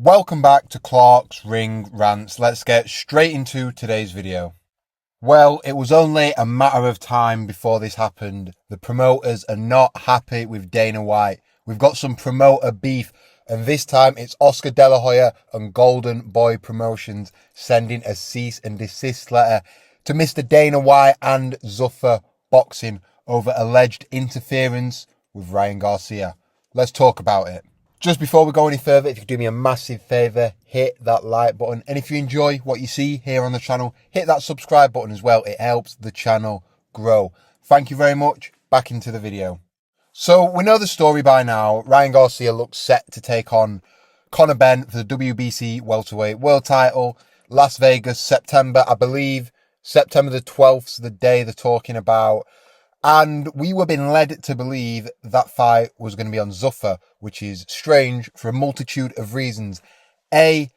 Welcome back to Clark's Ring Rants. Let's get straight into today's video. Well, it was only a matter of time before this happened. The promoters are not happy with Dana White. We've got some promoter beef, and this time it's Oscar De La Hoya and Golden Boy Promotions sending a cease and desist letter to Mr. Dana White and Zuffa Boxing over alleged interference with Ryan Garcia. Let's talk about it. Just before we go any further, if you could do me a massive favour, hit that like button. And if you enjoy what you see here on the channel, hit that subscribe button as well. It helps the channel grow. Thank you very much. Back into the video. So we know the story by now. Ryan Garcia looks set to take on Conor Benn for the WBC welterweight world title. Las Vegas, September, I believe. September the 12th, the day they're talking about. And we were being led to believe that fight was going to be on Zuffa, which is strange for a multitude of reasons. A,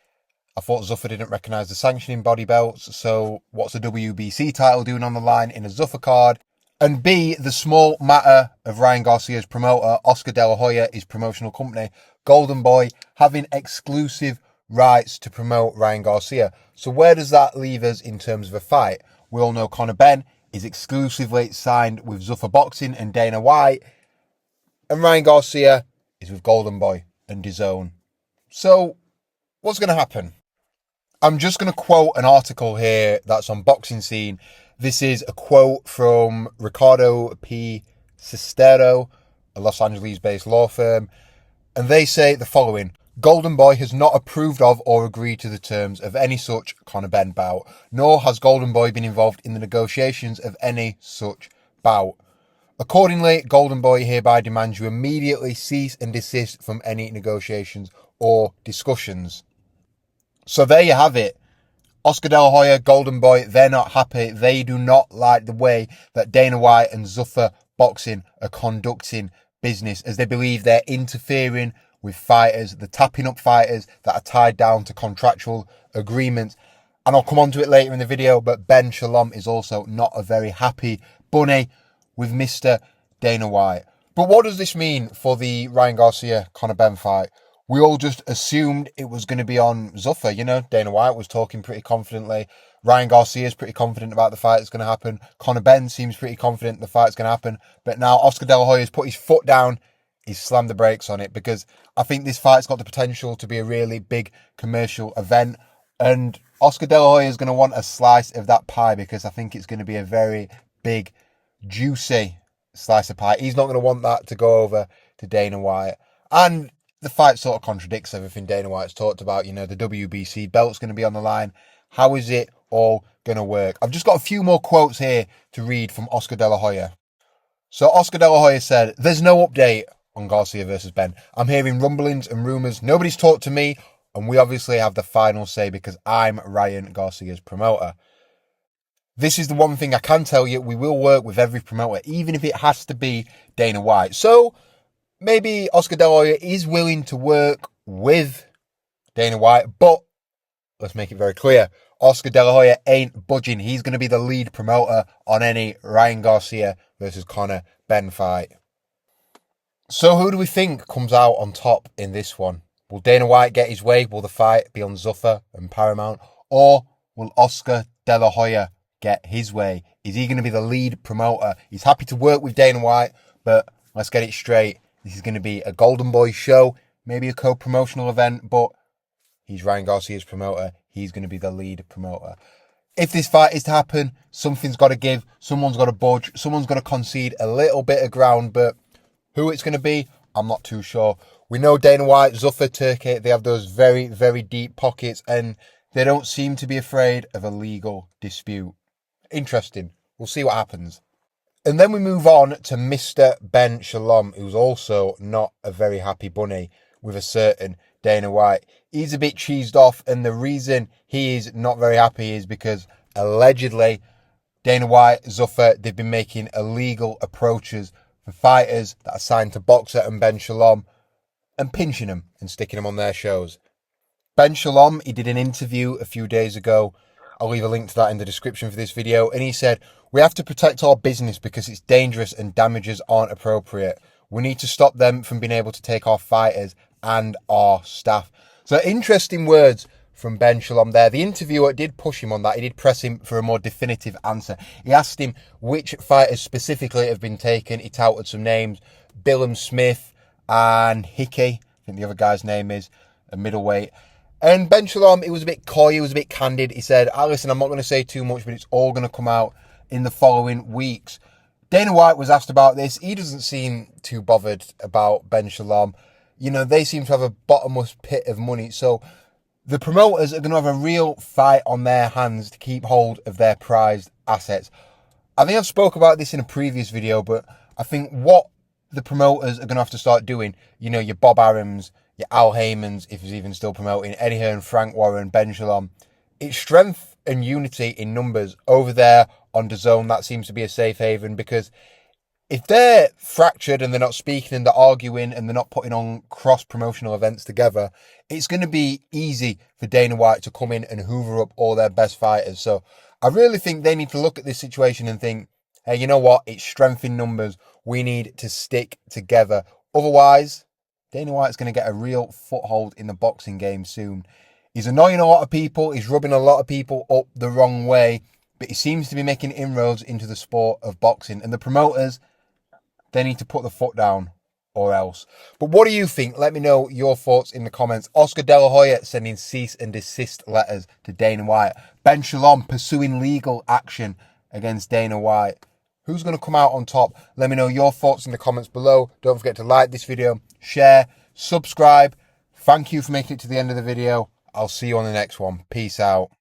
I thought Zuffa didn't recognise the sanctioning body belts, so what's a WBC title doing on the line in a Zuffa card? And B, the small matter of Ryan Garcia's promoter, Oscar De La Hoya, his promotional company, Golden Boy, having exclusive rights to promote Ryan Garcia. So where does that leave us in terms of a fight? We all know Conor Benn is exclusively signed with Zuffa Boxing and Dana White, and Ryan Garcia is with Golden Boy and DAZN. So, what's going to happen? I'm just going to quote an article here that's on Boxing Scene. This is a quote from Ricardo P. Sestero, a Los Angeles-based law firm, and they say the following: Golden Boy has not approved of or agreed to the terms of any such Conor Benn bout, nor has Golden Boy been involved in the negotiations of any such bout. Accordingly, Golden Boy hereby demands you immediately cease and desist from any negotiations or discussions. So there you have it. Oscar De La Hoya, Golden Boy, they're not happy. They do not like the way that Dana White and Zuffa Boxing are conducting business, as they believe they're interfering with fighters, the tapping up fighters that are tied down to contractual agreements. And I'll come on to it later in the video, but Ben Shalom is also not a very happy bunny with Mr. Dana White. But what does this mean for the Ryan Garcia-Conor Benn fight? We all just assumed it was going to be on Zuffa. You know, Dana White was talking pretty confidently. Ryan Garcia is pretty confident about the fight that's going to happen. Conor Benn seems pretty confident the fight's going to happen. But now Oscar De La Hoya has put his foot down. He's slammed the brakes on it, because I think this fight's got the potential to be a really big commercial event. And Oscar De La Hoya is going to want a slice of that pie, because I think it's going to be a very big, juicy slice of pie. He's not going to want that to go over to Dana White. And the fight sort of contradicts everything Dana White's talked about. You know, the WBC belt's going to be on the line. How is it all going to work? I've just got a few more quotes here to read from Oscar De La Hoya. So Oscar De La Hoya said, "There's no update on Garcia versus Benn. I'm hearing rumblings and rumours. Nobody's talked to me, and we obviously have the final say because I'm Ryan Garcia's promoter. This is the one thing I can tell you: we will work with every promoter, even if it has to be Dana White." So maybe Oscar De La Hoya is willing to work with Dana White, but let's make it very clear: Oscar De La Hoya ain't budging. He's going to be the lead promoter on any Ryan Garcia versus Conor Benn fight. So who do we think comes out on top in this one? Will Dana White get his way? Will the fight be on Zuffa and Paramount? Or will Oscar De La Hoya get his way? Is he going to be the lead promoter? He's happy to work with Dana White, but let's get it straight. This is going to be a Golden Boy show, maybe a co-promotional event, but he's Ryan Garcia's promoter. He's going to be the lead promoter. If this fight is to happen, something's got to give. Someone's got to budge. Someone's got to concede a little bit of ground, but who it's going to be, I'm not too sure. We know Dana White, Zuffa, Turkey, they have those very, very deep pockets, and they don't seem to be afraid of a legal dispute. Interesting. We'll see what happens. And then we move on to Mr. Ben Shalom, who's also not a very happy bunny with a certain Dana White. He's a bit cheesed off, and the reason he is not very happy is because allegedly Dana White, Zuffa, they've been making illegal approaches for fighters that are signed to Boxer and Ben Shalom and pinching them and sticking them on their shows. Ben Shalom, he did an interview a few days ago. I'll leave a link to that in the description for this video. And he said, "We have to protect our business because it's dangerous and damages aren't appropriate. We need to stop them from being able to take our fighters and our staff." So interesting words from Ben Shalom there. The interviewer did push him on that. He did press him for a more definitive answer. He asked him which fighters specifically have been taken. He touted some names, Billum Smith and Hickey, I think the other guy's name is, a middleweight. And Ben Shalom, he was a bit coy, he was a bit candid. He said, listen, I'm not going to say too much, but it's all going to come out in the following weeks. Dana White was asked about this. He doesn't seem too bothered about Ben Shalom. You know, they seem to have a bottomless pit of money. So the promoters are going to have a real fight on their hands to keep hold of their prized assets. I think I've spoke about this in a previous video, but I think what the promoters are going to have to start doing, you know, your Bob Arums, your Al Haymans, if he's even still promoting, Eddie Hearn, Frank Warren, Ben Shalom, it's strength and unity in numbers over there on DAZN. That seems to be a safe haven, because if they're fractured and they're not speaking and they're arguing and they're not putting on cross-promotional events together, it's going to be easy for Dana White to come in and hoover up all their best fighters. So I really think they need to look at this situation and think, hey, you know what? It's strength in numbers. We need to stick together. Otherwise, Dana White's going to get a real foothold in the boxing game soon. He's annoying a lot of people. He's rubbing a lot of people up the wrong way. But he seems to be making inroads into the sport of boxing. And the promoters, they need to put the foot down or else. But what do you think? Let me know your thoughts in the comments. Oscar De La Hoya sending cease and desist letters to Dana White. Ben Shalom pursuing legal action against Dana White. Who's going to come out on top? Let me know your thoughts in the comments below. Don't forget to like this video, share, subscribe. Thank you for making it to the end of the video. I'll see you on the next one. Peace out.